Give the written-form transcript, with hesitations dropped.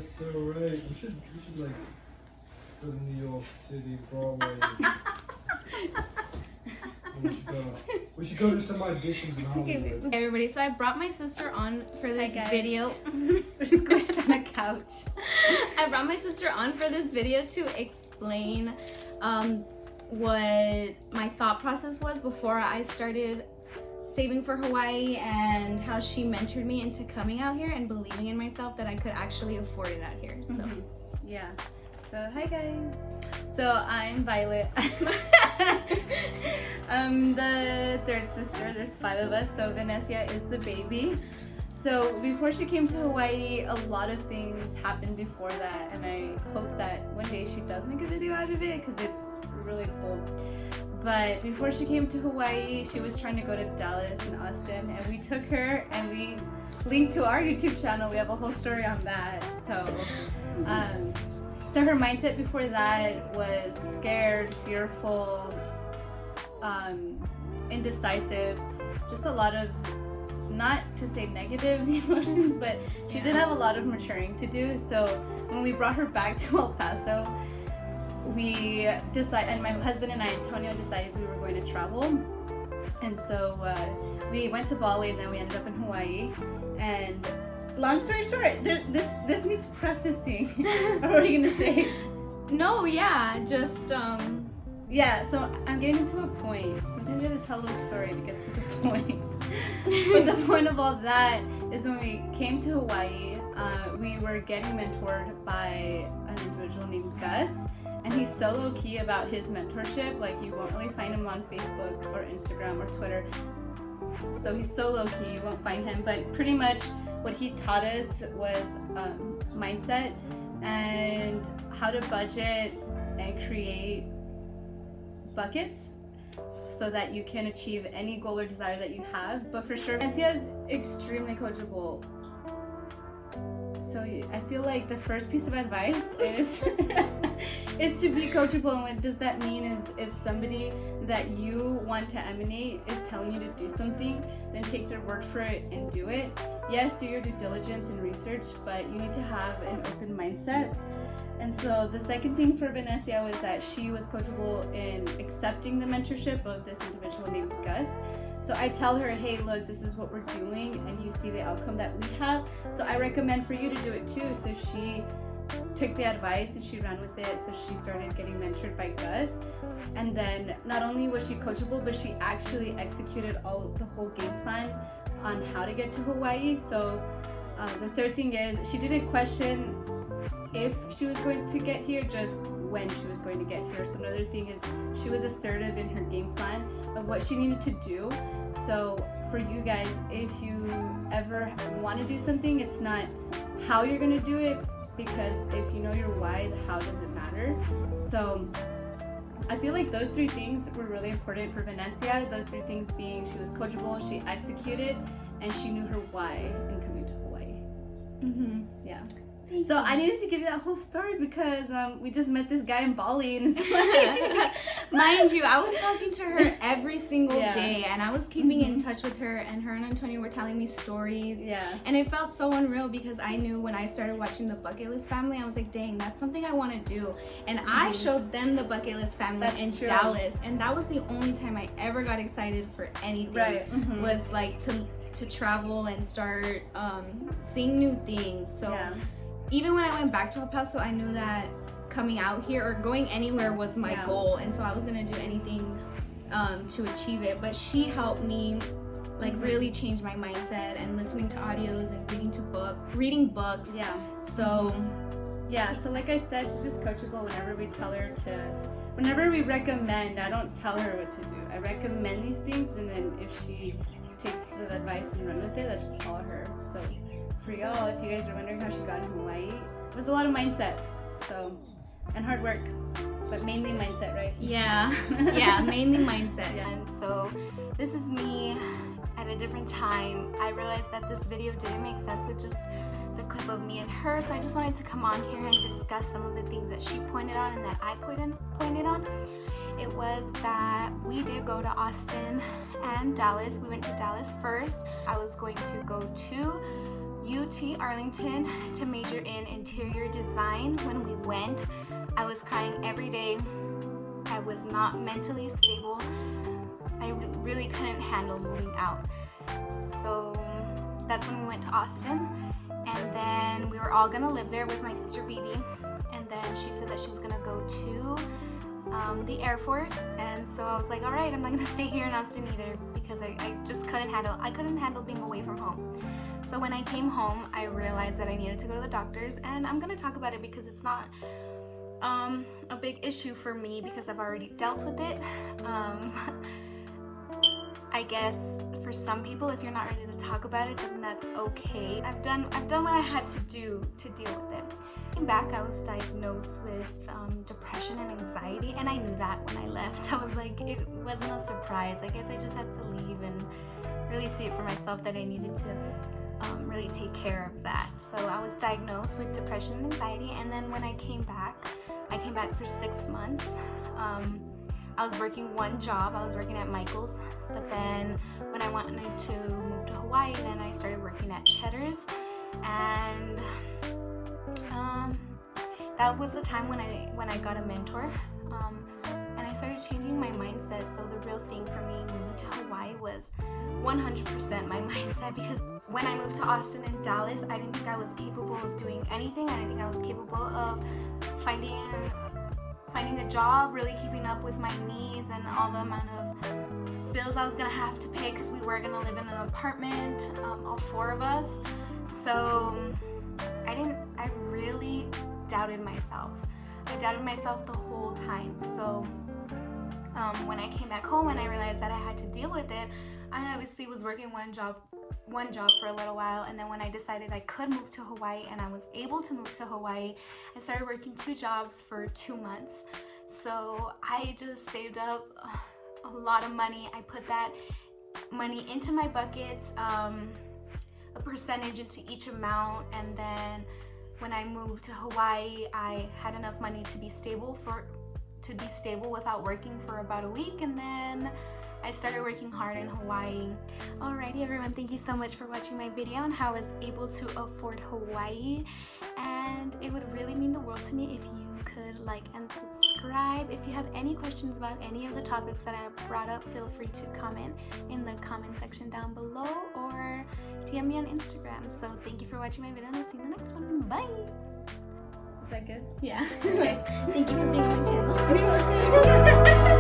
That's so right. We should like go to New York City, Broadway. We should go to some auditions in Hollywood. Okay, everybody, so I brought my sister on for this video. We're squished on a couch. I brought my sister on for this video to explain what my thought process was before I started saving for Hawaii, and how she mentored me into coming out here and believing in myself that I could actually afford it out here. So yeah. So hi guys. So I'm Violet. I'm the third sister. There's 5 of us. So Veniceyaa is the baby. So before she came to Hawaii, a lot of things happened before that, and I hope that one day she does make a video out of it because it's really cool. But before she came to Hawaii, she was trying to go to Dallas and Austin, and we took her and we linked to our YouTube channel. We have a whole story on that. So her mindset before that was scared, fearful, indecisive, just a lot of, not to say negative emotions, but she did have a lot of maturing to do. So when we brought her back to El Paso, we decided, and my husband and I, Antonio, decided we were going to travel. And so we went to Bali, and then we ended up in Hawaii. And long story short, this needs prefacing. What are you gonna say? no, yeah, just Yeah, so I'm getting to a point. Sometimes you gotta tell a little story to get to the point. But the point of all that is when we came to Hawaii, we were getting mentored by an individual named Gus. And he's so low-key about his mentorship. Like, you won't really find him on Facebook or Instagram or Twitter. So he's so low-key, you won't find him. But pretty much what he taught us was mindset and how to budget and create buckets so that you can achieve any goal or desire that you have. But for sure, Veniceyaa is extremely coachable. So I feel like the first piece of advice is to be coachable. And what does that mean is, if somebody that you want to emanate is telling you to do something, then take their word for it and do it. Yes, do your due diligence and research, but you need to have an open mindset. And so the second thing for Veniceyaa was that she was coachable in accepting the mentorship of this individual named Gus. So I tell her, hey, look, this is what we're doing, and you see the outcome that we have. So I recommend for you to do it too. So she took the advice and she ran with it. So she started getting mentored by Gus. And then not only was she coachable, but she actually executed the whole game plan on how to get to Hawaii. So the third thing is, she didn't question if she was going to get here, just when she was going to get here. So another thing is, she was assertive in her game plan of what she needed to do. So for you guys, if you ever want to do something, it's not how you're going to do it, because if you know your why, the how doesn't matter. So I feel like those 3 things were really important for Veniceyaa. Those 3 things being, she was coachable, she executed, and she knew her why in coming to Hawaii. Yeah. So I needed to give you that whole story because we just met this guy in Bali, and it's like, mind you, I was talking to her every single day, and I was keeping in touch with her, and her and Antonio were telling me stories. Yeah. And it felt so unreal, because I knew when I started watching the Bucket List Family, I was like, dang, that's something I want to do. And I showed them the Bucket List Family in Dallas, and that was the only time I ever got excited for anything. Right. Was like to travel and start seeing new things. So even when I went back to El Paso, I knew that coming out here or going anywhere was my goal, and so I was gonna do anything to achieve it. But she helped me like really change my mindset, and listening to audios and reading books. So so like I said, she's just coachable. Whenever we recommend, I don't tell her what to do. I recommend these things, and then if she takes the advice and run with it, that's all her. So for y'all, if you guys are wondering how she got in Hawaii, it was a lot of mindset, and hard work, but mainly mindset, right? Yeah, mainly mindset. And so this is me at a different time. I realized that this video didn't make sense with just the clip of me and her, so I just wanted to come on here and discuss some of the things that she pointed on and that I pointed on. It was that we did go to Austin and Dallas. We went to Dallas first. I was going to go to UT Arlington to major in interior design. When we went, I was crying every day. I was not mentally stable. I really couldn't handle moving out. So that's when we went to Austin, and then we were all gonna live there with my sister Vivi, and then she said that she was gonna go to the Air Force, and so I was like, all right, I'm not gonna stay here in Austin either, because I just couldn't handle being away from home. So when I came home, I realized that I needed to go to the doctors, and I'm gonna talk about it because it's not a big issue for me because I've already dealt with it. I guess for some people, if you're not ready to talk about it, then that's okay. I've done what I had to do to deal with it. Looking back, I was diagnosed with depression and anxiety, and I knew that when I left. I was like, it wasn't a surprise. I guess I just had to leave and really see it for myself that I needed to really take care of that. So I was diagnosed with depression and anxiety, and then when I came back for 6 months. I was working one job. I was working at Michael's, but then when I wanted to move to Hawaii, then I started working at Cheddar's, and that was the time when I got a mentor, and I started changing my mindset. So the real thing for me moving to Hawaii was 100% my mindset, because when I moved to Austin and Dallas, I didn't think I was capable of doing anything. I didn't think I was capable of finding a job, really keeping up with my needs and all the amount of bills I was gonna have to pay, because we were gonna live in an apartment, all 4 of us. So I really doubted myself. I doubted myself the whole time. So when I came back home and I realized that I had to deal with it, I obviously was working one job for a little while, and then when I decided I could move to Hawaii and I was able to move to Hawaii, I started working 2 jobs for 2 months. So I just saved up a lot of money. I put that money into my buckets, a percentage into each amount, and then when I moved to Hawaii, I had enough money to be stable without working for about a week, and then I started working hard in Hawaii. Alrighty everyone, thank you so much for watching my video on how I was able to afford Hawaii, and it would really mean the world to me if you could like and subscribe. If you have any questions about any of the topics that I brought up, feel free to comment in the comment section down below or DM me on Instagram. So thank you for watching my video, and I'll see you in the next one. Bye! Is that good? Yeah. Okay. Thank you for being on my channel.